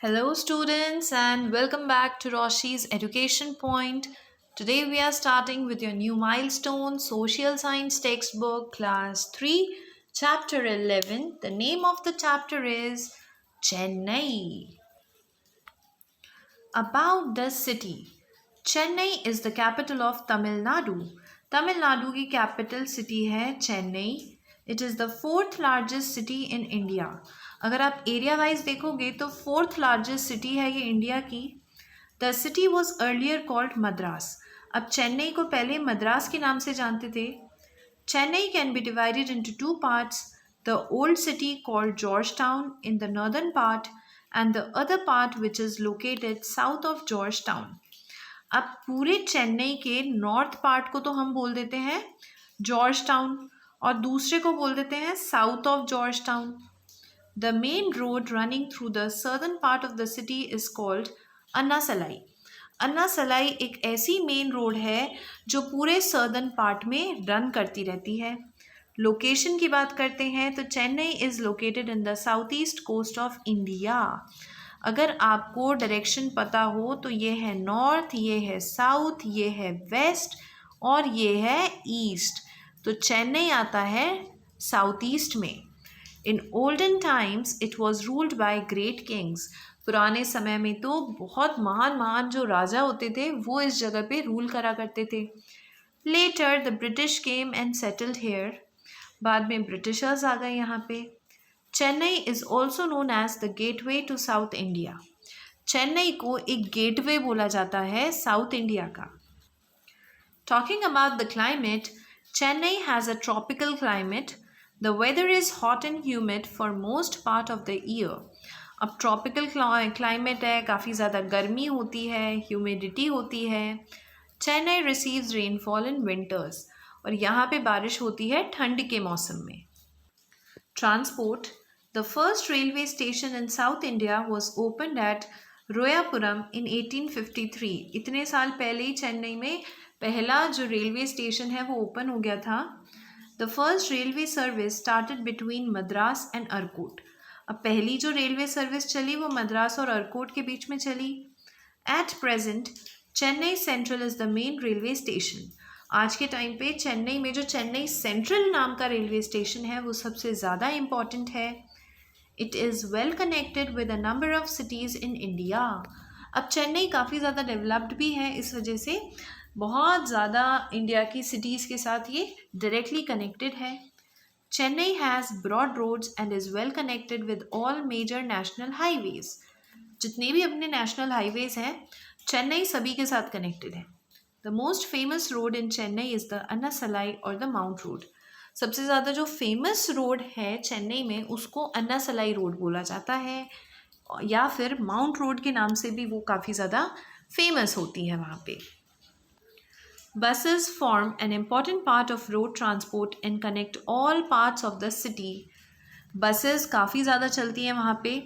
Hello, students, and welcome back to Roshi's Education Point. Today, we are starting with your new milestone Social Science textbook, Class 3, Chapter 11. The name of the chapter is Chennai. About the city. Chennai is the capital of Tamil Nadu. Tamil Nadu की capital city है Chennai. It is the fourth largest city in India. अगर आप area wise देखोगे तो fourth largest city है ये India की. The city was earlier called Madras. अब चेन्नई को पहले मद्रास के नाम से जानते थे. Chennai can be divided into two parts. The old city called George town in the northern part and the other part which is located south of Georgetown. अब पूरे चेन्नई के नॉर्थ पार्ट को तो हम बोल देते हैं जॉर्ज टाउन और दूसरे को बोल देते हैं south of George Town. The main road running through the southern part of the city is called Anna Salai. Anna सलाई एक ऐसी मेन रोड है जो पूरे सर्दर्न पार्ट में रन करती रहती है. लोकेशन की बात करते हैं तो Chennai is located in the south east coast of India. अगर आपको डायरेक्शन पता हो तो ये है नॉर्थ, ये है साउथ, ये है वेस्ट और ये है ईस्ट. तो चेन्नई आता है साउथ ईस्ट में. In olden times it was ruled by great Kings. पुराने समय में तो बहुत महान महान जो राजा होते थे वो इस जगह पे रूल करा करते थे. Later the British came and settled here. बाद में ब्रिटिशर्स आ गए यहाँ पे. Chennai is also known as the gateway to south India. Chennai को एक गेटवे बोला जाता है साउथ इंडिया का. Talking about the climate, Chennai has a tropical climate. The weather is hot and humid for most part of the year. अब tropical climate है, काफ़ी ज़्यादा गर्मी होती है, ह्यूमिडिटी होती है. Chennai receives rainfall in winters और यहाँ पे बारिश होती है ठंड के मौसम में. Transport. The first railway station in South India was opened at Royapuram in 1853. इतने साल पहले ही चेन्नई में पहला जो रेलवे स्टेशन है वो ओपन हो गया था. The first railway service started between Madras and Arcot. अब पहली जो रेलवे सर्विस चली वो मद्रास और अरकोट के बीच में चली. At present Chennai central is the main railway station. आज के टाइम पे चेन्नई में जो चेन्नई सेंट्रल नाम का रेलवे स्टेशन है वो सबसे ज़्यादा इम्पॉर्टेंट है. It is well connected with a number of cities in India. अब चेन्नई काफ़ी ज़्यादा डेवलप्ड भी है, इस वजह से बहुत ज़्यादा इंडिया की सिटीज़ के साथ ये डायरेक्टली कनेक्टेड है. Chennai has broad roads and is well connected with all major national highways. जितने भी अपने नेशनल हाईवेज़ हैं चेन्नई सभी के साथ कनेक्टेड है. The most famous road in Chennai is the Anna Salai or the Mount Road. सबसे ज़्यादा जो फेमस रोड है चेन्नई में उसको अन्ना सलाई रोड बोला जाता है या फिर माउंट रोड के नाम से भी वो काफ़ी ज़्यादा फेमस होती है वहाँ पे. Buses form an important part of road transport and connect all parts of the city. Buses काफ़ी ज़्यादा चलती हैं वहाँ पे.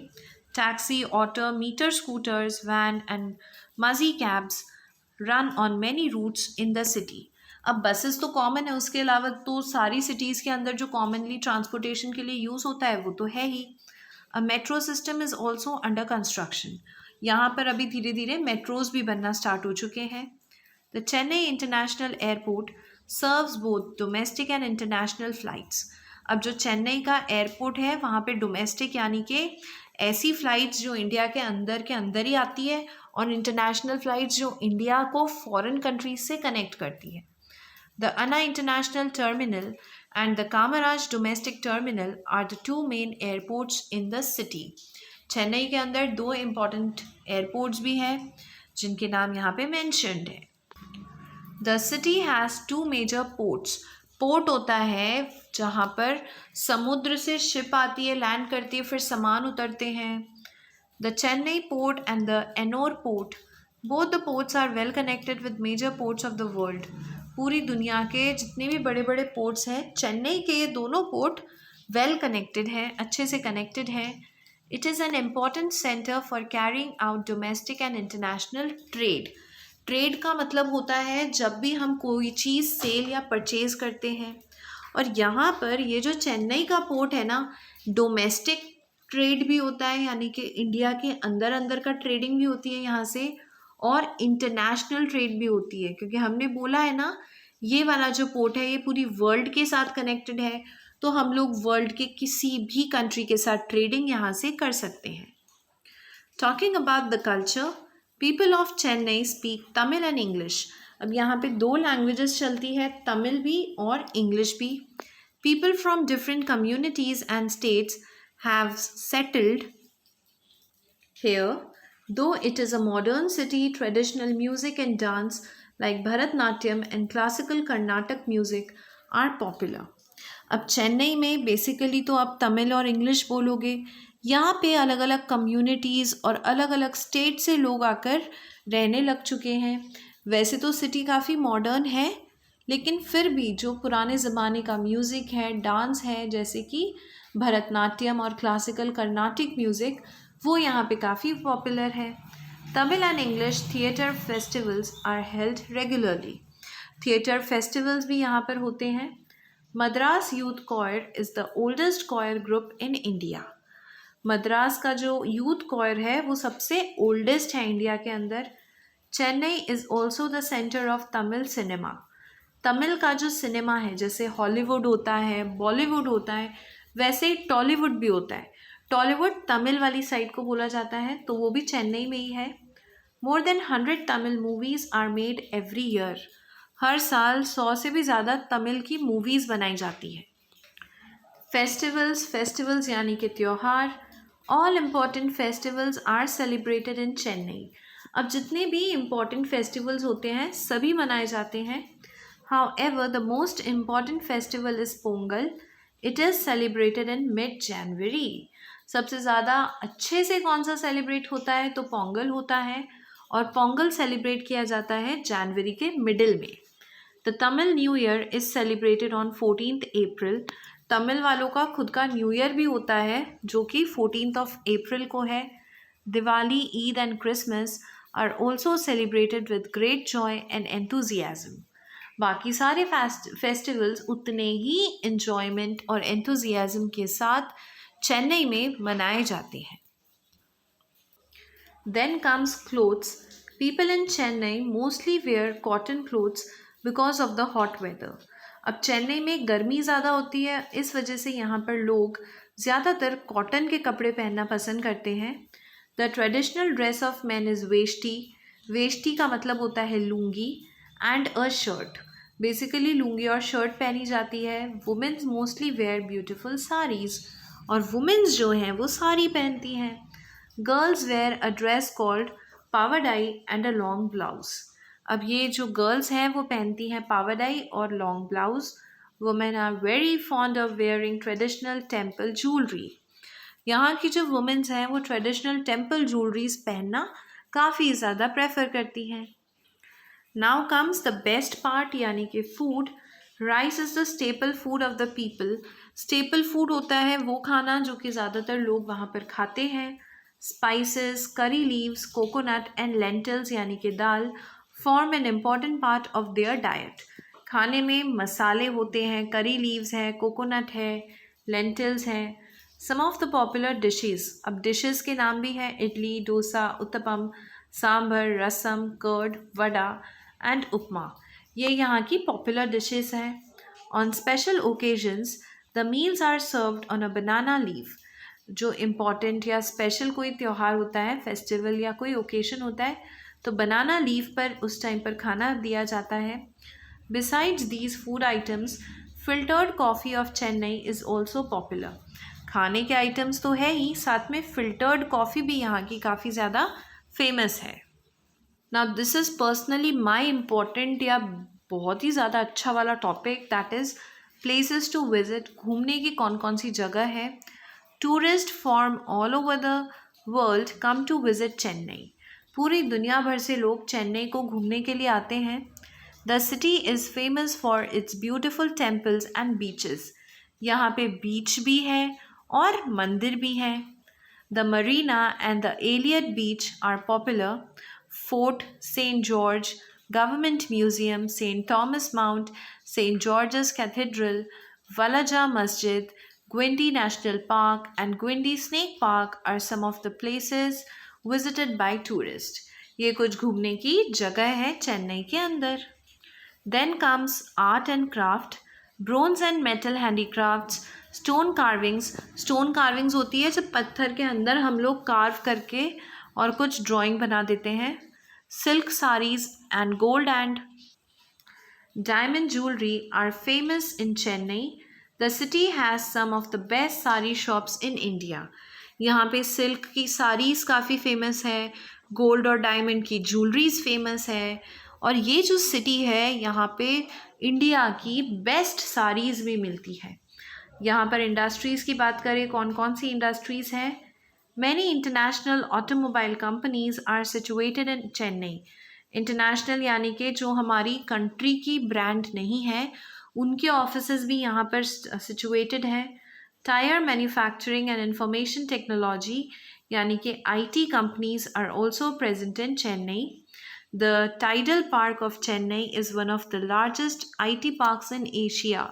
Taxi, auto, meter scooters, van and maxi cabs run on many routes in the city. अब buses तो common है, उसके अलावा तो सारी सिटीज़ के अंदर जो कॉमनली ट्रांसपोर्टेशन के लिए यूज़ होता है वो तो है ही. A metro system is also under construction. यहाँ पर अभी धीरे धीरे मेट्रोज़ भी बनना स्टार्ट हो चुके हैं. The Chennai international airport serves both domestic and international flights. अब जो चेन्नई का एयरपोर्ट है वहाँ पे डोमेस्टिक यानी कि ऐसी फ़्लाइट्स जो इंडिया के अंदर ही आती है और इंटरनेशनल फ़्लाइट्स जो इंडिया को फॉरेन कंट्रीज से कनेक्ट करती है. The Anna international terminal and the Kamaraj domestic terminal are the two main airports in the city. Chennai के अंदर दो इम्पॉर्टेंट एयरपोर्ट्स भी हैं जिनके नाम यहाँ पे मैंशनड है. The city has two major ports. Port होता है जहाँ पर समुद्र से शिप आती है, लैंड करती है, फिर सामान उतरते हैं. The Chennai port and the Ennore port, both the ports are well connected with major ports of the world. पूरी दुनिया के जितने भी बड़े बड़े पोर्ट्स हैं चेन्नई के ये दोनों पोर्ट वेल कनेक्टेड हैं, अच्छे से कनेक्टेड हैं. It is an important centre for carrying out domestic and international trade. Trade का मतलब होता है जब भी हम कोई चीज़ सेल या परचेज़ करते हैं. और यहाँ पर ये जो चेन्नई का पोर्ट है ना, डोमेस्टिक ट्रेड भी होता है, यानी कि इंडिया के अंदर अंदर का ट्रेडिंग भी होती है यहाँ से, और इंटरनेशनल ट्रेड भी होती है, क्योंकि हमने बोला है ना ये वाला जो पोर्ट है ये पूरी वर्ल्ड के साथ कनेक्टेड है, तो हम लोग वर्ल्ड के किसी भी कंट्री के साथ ट्रेडिंग यहाँ से कर सकते हैं। Talking about the culture, people of Chennai speak Tamil and English. अब यहाँ पे दो लैंग्वेजेस चलती है, तमिल भी और इंग्लिश भी। People from different communities and states have settled here. Though it is a modern city, traditional music and dance like Bharatnatyam and classical Carnatic music are popular. अब चेन्नई में बेसिकली तो आप तमिल और इंग्लिश बोलोगे। यहाँ पे अलग अलग कम्युनिटीज़ और अलग अलग स्टेट से लोग आकर रहने लग चुके हैं। वैसे तो सिटी काफ़ी मॉडर्न है, लेकिन फिर भी जो पुराने ज़माने का म्यूज़िक है, डांस है, जैसे कि भरतनाट्यम और क्लासिकल कर्नाटिक म्यूज़िक, वो यहाँ पे काफ़ी पॉपुलर है। Tamil and English theatre festivals are held regularly. Theatre festivals भी यहाँ पर होते हैं। Madras youth choir is the oldest choir group in India. Madras का जो यूथ कॉयर है वो सबसे ओल्डेस्ट है इंडिया के अंदर। Chennai is also the centre of Tamil cinema. Tamil का जो सिनेमा है, जैसे हॉलीवुड होता है, बॉलीवुड होता है, वैसे टॉलीवुड भी होता है। टॉलीवुड तमिल वाली साइड को बोला जाता है, तो वो भी चेन्नई में ही है। More than 100 Tamil movies are made every year. हर साल 100 से भी ज़्यादा तमिल की मूवीज़ बनाई जाती है। फेस्टिवल्स यानी कि त्योहार। All important festivals are celebrated in Chennai. अब जितने भी इम्पॉर्टेंट फेस्टिवल्स होते हैं सभी मनाए जाते हैं। However, the most important festival is Pongal. It is celebrated in mid-January. सबसे ज़्यादा अच्छे से कौन सा सेलिब्रेट होता है, तो पोंगल होता है, और पोंगल सेलिब्रेट किया जाता है जनवरी के मिडिल में। The Tamil new year is celebrated on 14th अप्रैल। तमिल वालों का खुद का न्यू ईयर भी होता है जो कि 14th अप्रैल को है। Diwali, Eid and Christmas are also celebrated with great joy and enthusiasm. बाकी सारे फेस्टिवल्स उतने ही एन्जॉयमेंट और एंथुजियाज्म के साथ चेन्नई में मनाए जाते हैं। Then comes clothes. People in Chennai mostly wear cotton clothes because of the hot weather. अब चेन्नई में गर्मी ज़्यादा होती है, इस वजह से यहाँ पर लोग ज़्यादातर कॉटन के कपड़े पहनना पसंद करते हैं। The traditional dress of man is veshti. Veshti का मतलब होता है lungi, and a shirt. Basically lungi और शर्ट पहनी जाती है। Womens mostly wear beautiful saris, और वुमेन्स जो हैं वो साड़ी पहनती हैं। Girls wear a dress called pavadai and a long blouse. अब ये जो गर्ल्स हैं वो पहनती हैं पावडाई और long blouse. Women are very fond of wearing traditional temple jewellery. यहाँ की जो वुमेन्स हैं वो ट्रेडिशनल टेम्पल ज्वेलरीज पहनना काफ़ी ज़्यादा प्रेफर करती हैं। Now comes the best part, यानी कि food. Rice is the staple food of the people. Staple food होता है वो खाना जो कि ज़्यादातर लोग वहाँ पर खाते हैं। Spices, curry leaves, coconut and lentils यानी कि दाल form an important part of their diet. खाने में मसाले होते हैं, करी लीव्स है, कोकोनट है, लेंटिल्स हैं। Some of the popular dishes. अब डिशेस के नाम भी हैं इडली, डोसा, उत्तपम, सांभर, रसम, कर्ड, वड़ा एंड उपमा। ये यहाँ की पॉपुलर डिशेस हैं। On special occasions the meals are served on a banana leaf. जो इम्पॉर्टेंट या स्पेशल कोई त्यौहार होता है, फेस्टिवल या कोई ओकेजन होता है, तो बनाना लीफ पर उस टाइम पर खाना दिया जाता है। Besides these food items, filtered coffee of Chennai is also popular. खाने के आइटम्स तो है ही, साथ में फिल्टर्ड कॉफ़ी भी यहाँ की काफ़ी ज़्यादा फेमस है। Now this is personally my important या बहुत ही ज़्यादा अच्छा वाला topic, that is places to visit. घूमने की कौन कौन सी जगह है। Tourist from all over the world come to visit Chennai. पूरी दुनिया भर से लोग चेन्नई को घूमने के लिए आते हैं। The city is famous for its beautiful temples and beaches. यहाँ पे बीच भी है और मंदिर भी हैं। The Marina and the Elliot beach are popular. Fort, Saint George, Government Museum, Saint Thomas Mount, Saint George's Cathedral, Walajah मस्जिद, Guindy National Park and Guindy Snake Park are some of the places visited by tourists. ये कुछ घूमने की जगह है चेन्नई के अंदर. Then comes art and craft, bronze and metal handicrafts, stone carvings. Stone carvings होती है जब पत्थर के अंदर हम लोग कार्व करके और कुछ ड्राइंग बना देते हैं. Silk sarees and gold and diamond jewelry are famous in Chennai. The city has some of the best sari shops in India. यहाँ पे सिल्क की साड़ीज़ काफ़ी फेमस है, गोल्ड और डायमंड की ज्वेलरीज फेमस है, और ये जो सिटी है यहाँ पे इंडिया की बेस्ट साड़ीज़ भी मिलती है. यहाँ पर इंडस्ट्रीज़ की बात करें, कौन कौन सी इंडस्ट्रीज़ हैं? Many international automobile companies are situated in Chennai. International यानी कि जो हमारी कंट्री की ब्रांड नहीं है, उनके ऑफिसेज भी यहाँ पर सिचुएटेड हैं. Tyre manufacturing and information technology यानी कि IT companies are also present in Chennai. The Tidel park of Chennai is one of the largest IT parks in Asia.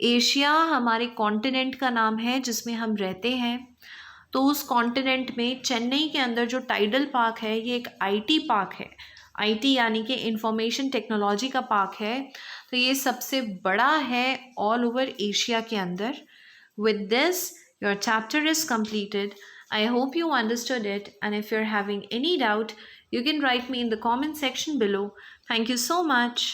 Asia हमारे कॉन्टिनेंट का नाम है जिसमें हम रहते हैं. तो उस कॉन्टिनेंट में चेन्नई के अंदर जो टाइडल पार्क है ये एक IT पार्क है. IT यानी कि इंफॉर्मेशन टेक्नोलॉजी का पार्क है. तो ये सबसे बड़ा है ऑल ओवर एशिया के अंदर. With this your chapter is completed. I hope you understood it, and if you're having any doubt, you can write me in the comment section below. Thank you so much.